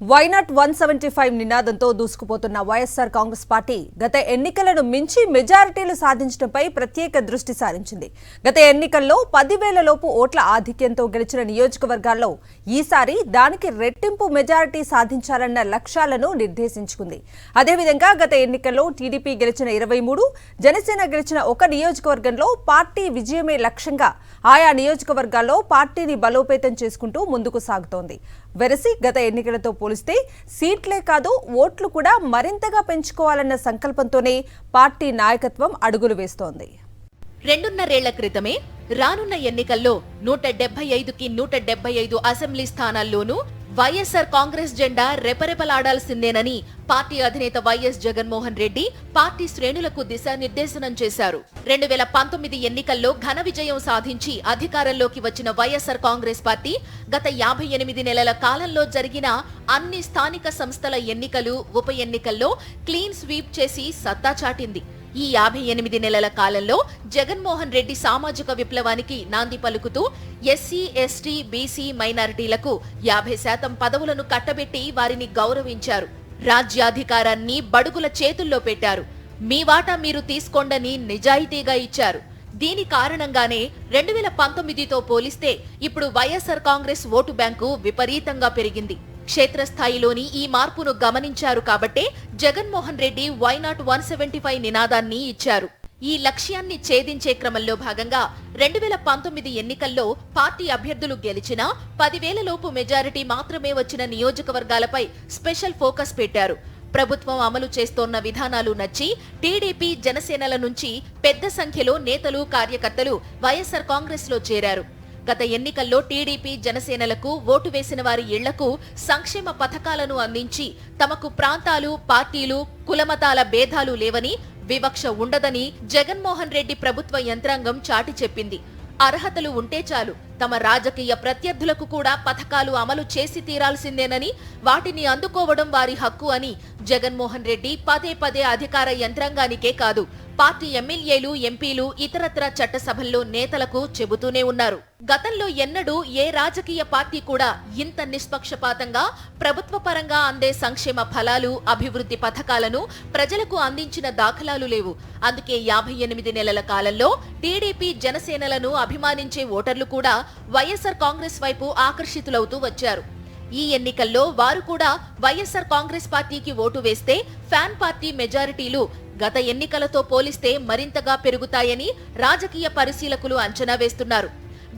Why not 175 నినాదంతో దూసుకుపోతున్న YSR Congress party గత ఎన్నికలను మించి మెజారిటీలు సాధించడంపై ప్రత్యేక దృష్టి సారించింది. గత ఎన్నికల్లో 10,000 లోపు ఓట్ల ఆధిక్యంతో గెలిచిన నియోజకవర్గాల్లో ఈసారి దానికి రెట్టింపు మెజారిటీ సాధించాలన్న లక్ష్యాలను నిర్దేశించుకుంది. అదేవిధంగా గత ఎన్నికల్లో టీడీపీ గెలిచిన 23, జనసేన గెలిచిన ఒక నియోజకవర్గంలో పార్టీ విజయమే లక్ష్యంగా ఆయా నియోజకవర్గాల్లో పార్టీని బలోపేతం చేసుకుంటూ ముందుకు సాగుతోంది. వెరసి గత ఎన్నికలతో పోలిస్తే సీట్లే కాదు ఓట్లు కూడా మరింతగా పెంచుకోవాలన్న సంకల్పంతోనే పార్టీ నాయకత్వం అడుగులు వేస్తోంది. 2.5 ఏళ్ల క్రితమే రానున్న ఎన్నికల్లో 175కి 175 అసెంబ్లీ స్థానాల్లోనూ వైఎస్ఆర్ కాంగ్రెస్ జెండా రెపరెపలాడాల్సిందేనని పార్టీ అధినేత వైఎస్ జగన్మోహన్ రెడ్డి పార్టీ శ్రేణులకు దిశానిర్దేశనం చేశారు. 2019 ఎన్నికల్లో ఘన విజయం సాధించి అధికారంలోకి వచ్చిన వైఎస్ఆర్ కాంగ్రెస్ పార్టీ గత 58 నెలల కాలంలో జరిగిన అన్ని స్థానిక సంస్థల ఎన్నికలు, ఉప ఎన్నికల్లో క్లీన్ స్వీప్ చేసి సత్తా చాటింది. ఈ 58 నెలల కాలంలో జగన్మోహన్ రెడ్డి సామాజిక విప్లవానికి నాంది పలుకుతూ ఎస్సీ, ఎస్టీ, బీసీ, మైనారిటీలకు 50% పదవులను కట్టబెట్టి వారిని గౌరవించారు. రాజ్యాధికారాన్ని బడుగుల చేతుల్లో పెట్టారు. మీ వాటా మీరు తీసుకోండని నిజాయితీగా ఇచ్చారు. దీని కారణంగానే 2019తో పోలిస్తే ఇప్పుడు వైఎస్ఆర్ కాంగ్రెస్ ఓటు బ్యాంకు విపరీతంగా పెరిగింది. క్షేత్రస్థాయిలోని ఈ మార్పును గమనించారు కాబట్టే జగన్మోహన్ రెడ్డి వైనాట్ 175 నినాదాన్ని ఇచ్చారు. ఈ లక్ష్యాన్ని ఛేదించే క్రమంలో భాగంగా 2019 ఎన్నికల్లో పార్టీ అభ్యర్థులు గెలిచినా 10,000 లోపు మెజారిటీ మాత్రమే వచ్చిన నియోజకవర్గాలపై స్పెషల్ ఫోకస్ పెట్టారు. ప్రభుత్వం అమలు చేస్తోన్న విధానాలు నచ్చి టీడీపీ, జనసేనల నుంచి పెద్ద సంఖ్యలో నేతలు, కార్యకర్తలు వైఎస్ఆర్ కాంగ్రెస్ లో చేరారు. గత ఎన్నికల్లో టీడీపీ, జనసేనలకు ఓటు వేసిన వారి ఇళ్లకు సంక్షేమ పథకాలను అందించి తమకు ప్రాంతాలు, పార్టీలు, కులమతాల భేదాలు లేవని, వివక్ష ఉండదని జగన్మోహన్ రెడ్డి ప్రభుత్వ యంత్రాంగం చాటి చెప్పింది. అర్హతలు ఉంటే చాలు, తమ రాజకీయ ప్రత్యర్థులకు కూడా పథకాలు అమలు చేసి తీరాల్సిందేనని, వాటిని అందుకోవడం వారి హక్కు అని జగన్మోహన్ రెడ్డి పదే పదే అధికార యంత్రాంగానికే కాదు పార్టీ ఎమ్మెల్యేలు, ఎంపీలు, ఇతరత్ర చట్టసభల్లో నేతలకు చెబుతూనే ఉన్నారు. గతంలో ఎన్నడూ ఏ రాజకీయ పార్టీ కూడా ఇంత నిష్పక్షపాతంగా ప్రభుత్వ పరంగా అందే సంక్షేమ ఫలాలు, అభివృద్ధి పథకాలను ప్రజలకు అందించిన దాఖలాలు లేవు. అందుకే 58 నెలల కాలంలో టీడీపీ, జనసేనలను అభిమానించే ఓటర్లు కూడా వైఎస్ఆర్ కాంగ్రెస్ వైపు ఆకర్షితులవుతూ వచ్చారు. ఈ ఎన్నికల్లో వారు కూడా వైఎస్ఆర్ కాంగ్రెస్ పార్టీకి ఓటు వేస్తే ఫ్యాన్ పార్టీ మెజారిటీలు గత ఎన్నికలతో పోలిస్తే మరింతగా పెరుగుతాయని రాజకీయ పరిశీలకులు అంచనా వేస్తున్నారు.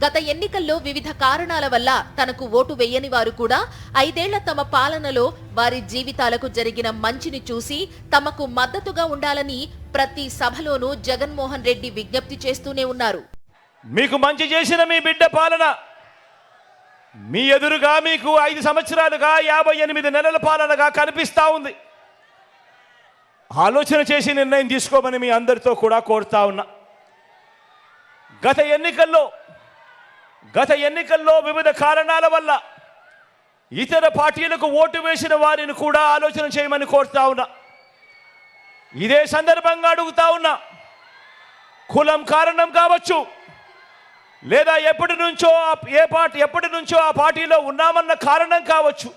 గత ఎన్నికల్లో వివిధ కారణాల వల్ల తనకు ఓటు వేయని వారు కూడా 5 ఏళ్ల తమ పాలనలో వారి జీవితాలకు జరిగిన మంచిని చూసి తమకు మద్దతుగా ఉండాలని ప్రతి సభలోనూ జగన్మోహన్ రెడ్డి విజ్ఞప్తి చేస్తూనే ఉన్నారు. మీకు మంచి చేసిన మీ బిడ్డ పాలన మీ ఎదురుగా మీకు 5 సంవత్సరాలుగా 58 నెలల పాలనగా కనిపిస్తా ఉంది. ఆలోచన చేసి నిర్ణయం తీసుకోమని మీ అందరితో కూడా కోరుతా ఉన్నా. గత ఎన్నికల్లో వివిధ కారణాల వల్ల ఇతర పార్టీలకు ఓటు వేసిన వారిని కూడా ఆలోచన చేయమని కోరుతా ఉన్నా. ఇదే సందర్భంగా అడుగుతా ఉన్నా, కులం కారణం కావచ్చు, లేదా ఎప్పటి నుంచో ఆ పార్టీలో ఉన్నామన్న కారణం కావచ్చు,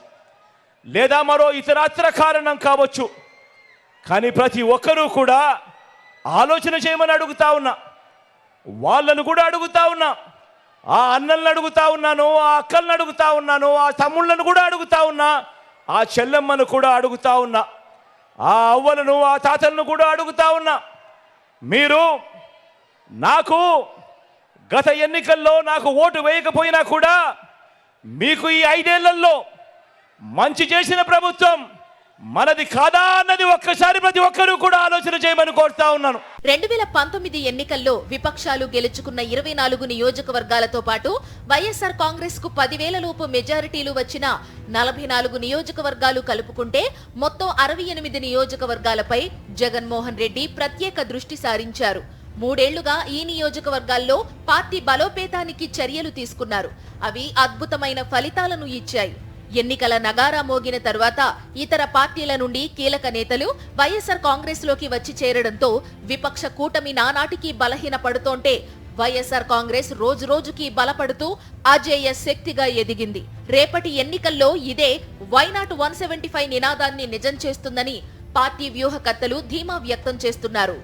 లేదా మరో ఇతరత్ర కారణం కావచ్చు, కానీ ప్రతి ఒక్కరూ కూడా ఆలోచన చేయమని అడుగుతా ఉన్నా. వాళ్ళను కూడా అడుగుతా ఉన్నా, ఆ అన్నలను అడుగుతా ఉన్నాను, ఆ అక్కలను అడుగుతా ఉన్నాను, ఆ తమ్ముళ్ళను కూడా అడుగుతా ఉన్నా, ఆ చెల్లెమ్మను కూడా అడుగుతా ఉన్నా, ఆ అవ్వలను, ఆ తాతలను కూడా అడుగుతా ఉన్నా. మీరు నాకు గత ఎన్నికల్లో నాకు ఓటు వేయకపోయినా కూడా మీకు ఈ 5 ఏళ్లలో మంచి చేసిన ప్రభుత్వం మనది కాదా అన్నది ఒక్కసారి ప్రతి ఒక్కరూ కూడా ఆలోచన చేయమని కోరుతా ఉన్నాను. 2019 ఎన్నికల్లో విపక్షాలు గెలుచుకున్న 24 నియోజకవర్గాలతో పాటు వైఎస్ఆర్ కాంగ్రెస్ కు 10,000 లోపు మెజారిటీలు వచ్చిన 44 నియోజకవర్గాలు కలుపుకుంటే మొత్తం 68 నియోజకవర్గాలపై జగన్మోహన్ రెడ్డి ప్రత్యేక దృష్టి సారించారు. 3 ఏళ్లుగా ఈ నియోజకవర్గాల్లో పార్టీ బలోపేతానికి చర్యలు తీసుకున్నారు. అవి అద్భుతమైన ఫలితాలను ఇచ్చాయి. ఎన్నికల నగారా మోగిన తర్వాత ఇతర పార్టీల నుండి కీలక నేతలు వైఎస్ఆర్ కాంగ్రెస్ లోకి వచ్చి చేరడంతో విపక్ష కూటమి నానాటికి బలహీన పడుతోంటే వైఎస్ఆర్ కాంగ్రెస్ రోజు రోజుకి బలపడుతూ అజేయ శక్తిగా ఎదిగింది. రేపటి ఎన్నికల్లో ఇదే వైనాట్ 175 నినాదాన్ని నిజం చేస్తుందని పార్టీ వ్యూహకర్తలు ధీమా వ్యక్తం చేస్తున్నారు.